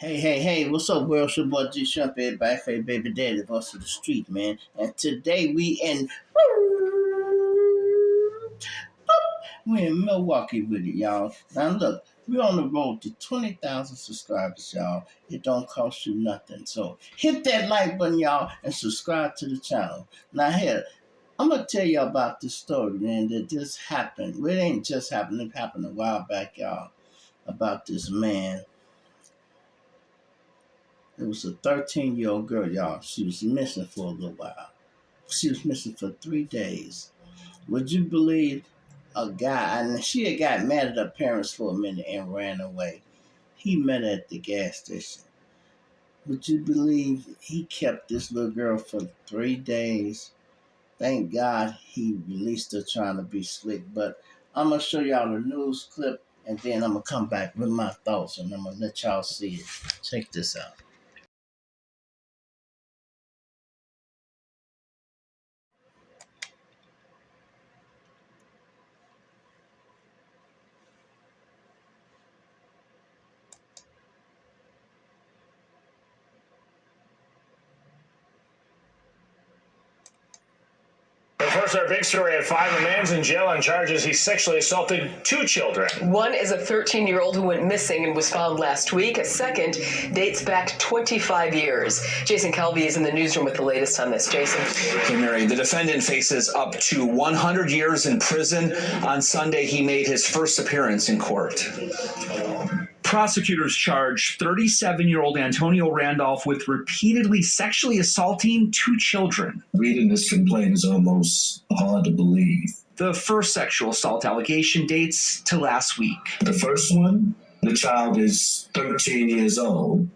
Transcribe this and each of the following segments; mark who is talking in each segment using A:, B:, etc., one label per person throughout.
A: Hey, what's up, world? It's your boy GSHRIMP, everybody, favorite baby daddy, the voice of the street, man. And today we're in Milwaukee with it, y'all. Now look, we're on the road to 20,000 subscribers, y'all. It don't cost you nothing. So hit that like button, y'all, and subscribe to the channel. Now here, I'm gonna tell you about this story, man, that just happened. Well, it ain't just happened, it happened a while back, y'all, about this man. It was a 13-year-old girl, y'all. She was missing for a little while. She was missing for 3 days. Would you believe a guy, and she had got mad at her parents for a minute and ran away. He met her at the gas station. Would you believe he kept this little girl for 3 days? Thank God he released her trying to be slick. But I'm going to show y'all the news clip, and then I'm going to come back with my thoughts, and I'm going to let y'all see it. Check this out.
B: First, our big story at 5. A man's in jail on charges he sexually assaulted 2 children.
C: One is a 13-year-old who went missing and was found last week. A second dates back 25 years. Jason Kelby is in the newsroom with the latest on this. Jason.
D: Hey, Mary, the defendant faces up to 100 years in prison. On Sunday, he made his first appearance in court. Prosecutors charged 37-year-old Antonio Randolph with repeatedly sexually assaulting 2 children.
E: Reading this complaint is almost hard to believe.
D: The first sexual assault allegation dates to last week.
E: The first one, the child is 13 years old,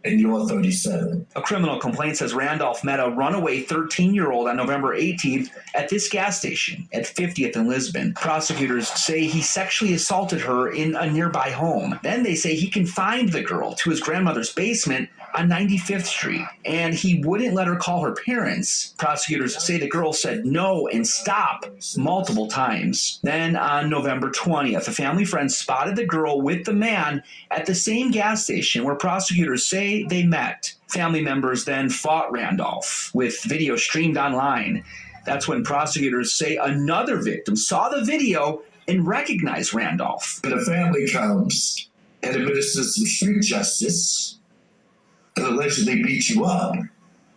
E: and you're 37.
D: A criminal complaint says Randolph met a runaway 13-year-old on November 18th at this gas station at 50th and Lisbon. Prosecutors say he sexually assaulted her in a nearby home. Then they say he confined the girl to his grandmother's basement on 95th Street, and he wouldn't let her call her parents. Prosecutors say the girl said no and stop multiple times. Then on November 20th, a family friend spotted the girl with the man at the same gas station where prosecutors say they met. Family members then fought Randolph with video streamed online. That's when prosecutors say another victim saw the video and recognized Randolph.
E: When a family comes and administers some street justice and allegedly beat you up, and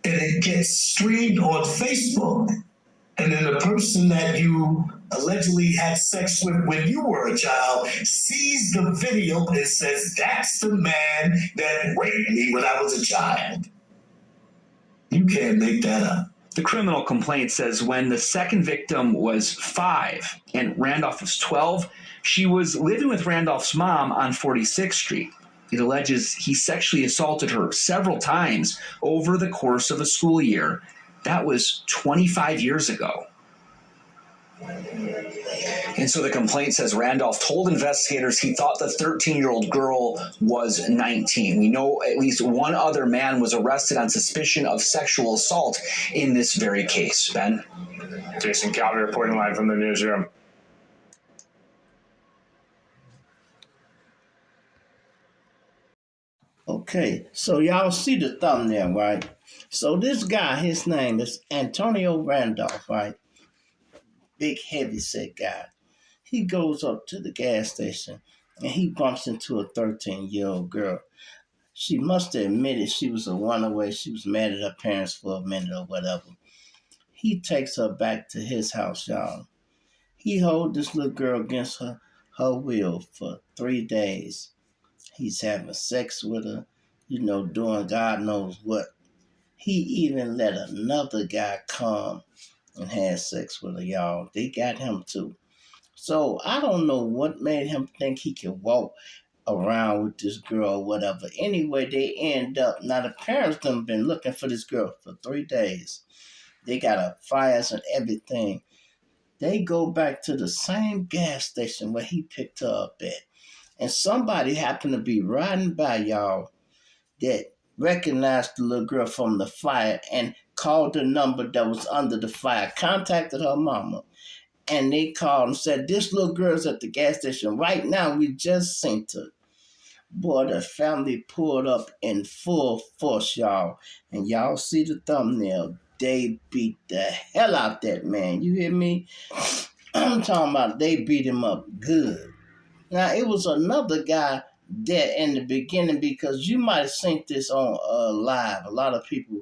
E: it gets streamed on Facebook, and then the person that you allegedly had sex with when you were a child sees the video and says, that's the man that raped me when I was a child. You can't make that up.
D: The criminal complaint says when the second victim was 5 and Randolph was 12, she was living with Randolph's mom on 46th Street. It alleges he sexually assaulted her several times over the course of a school year. That was 25 years ago. And so the complaint says Randolph told investigators he thought the 13-year-old girl was 19. We know at least one other man was arrested on suspicion of sexual assault in this very case. Ben?
B: Jason Kelby reporting live from the newsroom.
A: Okay, so y'all see the thumbnail, right? So this guy, his name is Antonio Randolph, right? Big, heavy-set guy. He goes up to the gas station, and he bumps into a 13-year-old girl. She must have admitted she was a runaway. She was mad at her parents for a minute or whatever. He takes her back to his house, y'all. He holds this little girl against her will for 3 days. He's having sex with her, doing God knows what. He even let another guy come and had sex with her, y'all. They got him too. So I don't know what made him think he could walk around with this girl or whatever. Anyway, they end up, now the parents done been looking for this girl for 3 days. They got her fires and everything. They go back to the same gas station where he picked her up at. And somebody happened to be riding by, y'all, that recognized the little girl from the fire and called the number that was under the fire, contacted her mama, and they called and said, this little girl's at the gas station right now. We just seen her. Boy, the family pulled up in full force, y'all. And y'all see the thumbnail. They beat the hell out that man. You hear me? I'm talking about they beat him up good. Now, it was another guy there in the beginning because you might have seen this on live. A lot of people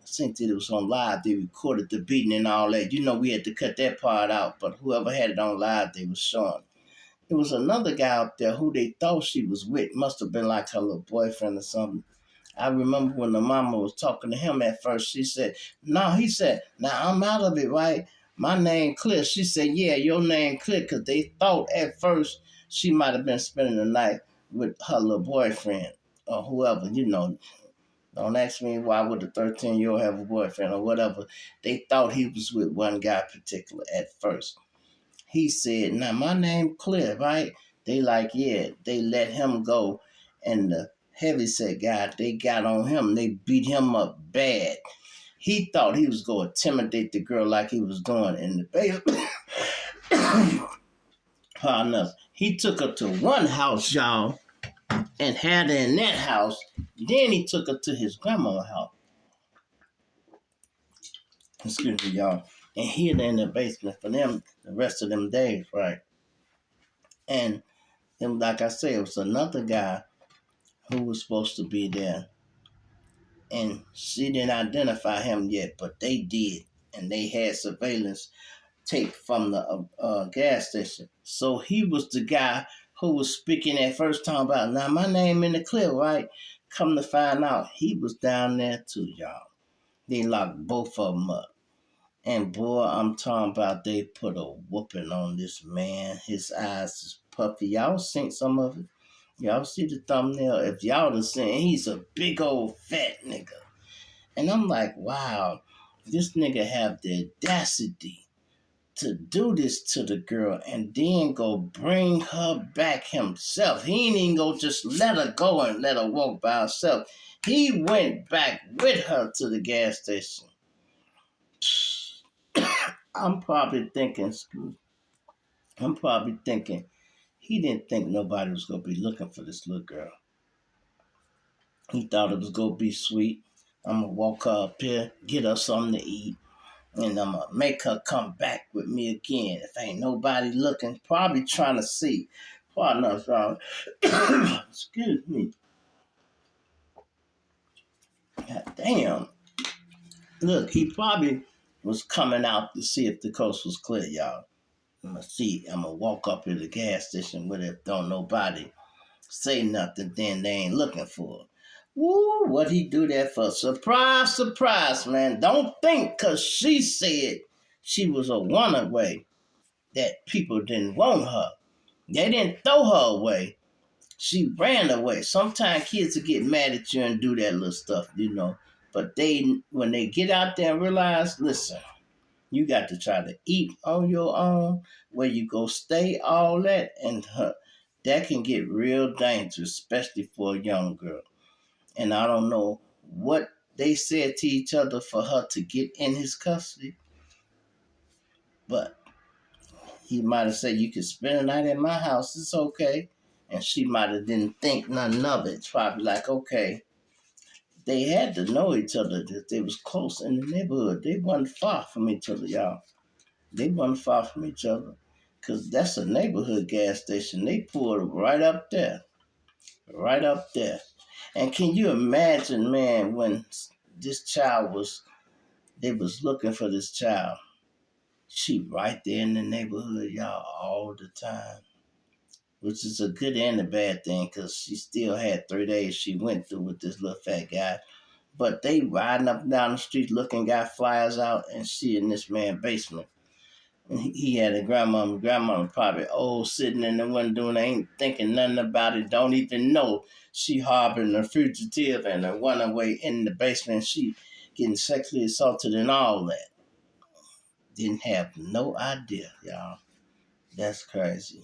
A: think that it was on live. They recorded the beating and all that. You know, we had to cut that part out, but whoever had it on live, they was showing. It was another guy out there who they thought she was with. Must have been like her little boyfriend or something. I remember when the mama was talking to him at first, she said, no, he said, now I'm out of it, right? My name clear. She said, yeah, your name clear, because they thought at first she might have been spending the night with her little boyfriend or whoever, you know. Don't ask me why would a 13-year-old have a boyfriend or whatever. They thought he was with one guy particular at first. He said, now my name clear, right? They like, yeah, they let him go. And the heavyset guy, they got on him. They beat him up bad. He thought he was going to intimidate the girl like he was doing in the basement. Enough. He took her to one house, y'all, and had her in that house. Then he took her to his grandma's house. Excuse me, y'all. And hid her in the basement for them the rest of them days, right? And like I said, it was another guy who was supposed to be there. And she didn't identify him yet, but they did. And they had surveillance tape from the gas station. So he was the guy who was speaking at first time about, now my name in the clear, right? Come to find out, he was down there too, y'all. They locked both of them up. And boy, I'm talking about they put a whooping on this man. His eyes is puffy. Y'all seen some of it? Y'all see the thumbnail? If y'all have seen, he's a big old fat nigga. And I'm like, wow, this nigga have the audacity to do this to the girl and then go bring her back himself. He ain't even go just let her go and let her walk by herself. He went back with her to the gas station. I'm probably thinking he didn't think nobody was going to be looking for this little girl. He thought it was going to be sweet. I'm going to walk her up here, get her something to eat, and I'm going to make her come back with me again. If ain't nobody looking, probably trying to see. Pardon us, wrong. Excuse me. God damn. Look, he probably was coming out to see if the coast was clear, y'all. I'm going to walk up to the gas station with it. Don't nobody say nothing, then they ain't looking for it. Woo, what he do that for? Surprise, surprise, man. Don't think because she said she was a runaway that people didn't want her. They didn't throw her away. She ran away. Sometimes kids will get mad at you and do that little stuff, you know. But when they get out there and realize, listen, you got to try to eat on your own, where you go stay, all that, and that can get real dangerous, especially for a young girl. And I don't know what they said to each other for her to get in his custody, but he might have said, you can spend the night at my house, it's okay. And she might have didn't think nothing of it. It's probably like, okay. They had to know each other, that they was close in the neighborhood. They wasn't far from each other, y'all. They wasn't far from each other. Because that's a neighborhood gas station. They pulled right up there. Right up there. And can you imagine, man, when this child they was looking for this child. She right there in the neighborhood, y'all, all the time. Which is a good and a bad thing, because she still had 3 days she went through with this little fat guy. But they riding up and down the street looking, got flyers out, and she in this man's basement. And he had a grandmama. Grandmama probably old, sitting in the window and ain't thinking nothing about it. Don't even know she harboring a fugitive and a runaway in the basement. She getting sexually assaulted and all that. Didn't have no idea, y'all. That's crazy.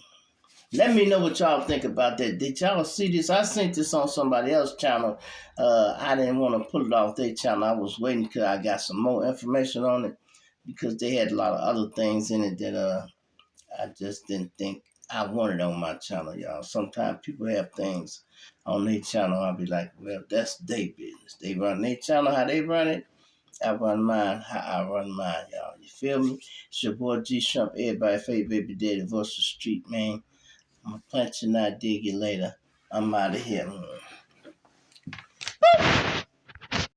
A: Let me know what y'all think about that. Did y'all see this? I seen this on somebody else's channel. I didn't want to pull it off their channel. I was waiting till I got some more information on it, because they had a lot of other things in it that I just didn't think I want it on my channel, y'all. Sometimes people have things on their channel. I'll be like, well, that's their business. They run their channel how they run it. I run mine how I run mine, y'all. You feel me? It's your boy GSHRIMP, everybody favorite baby daddy, Versus Street, man. I'm gonna punch you and I dig you later. I'm out of here.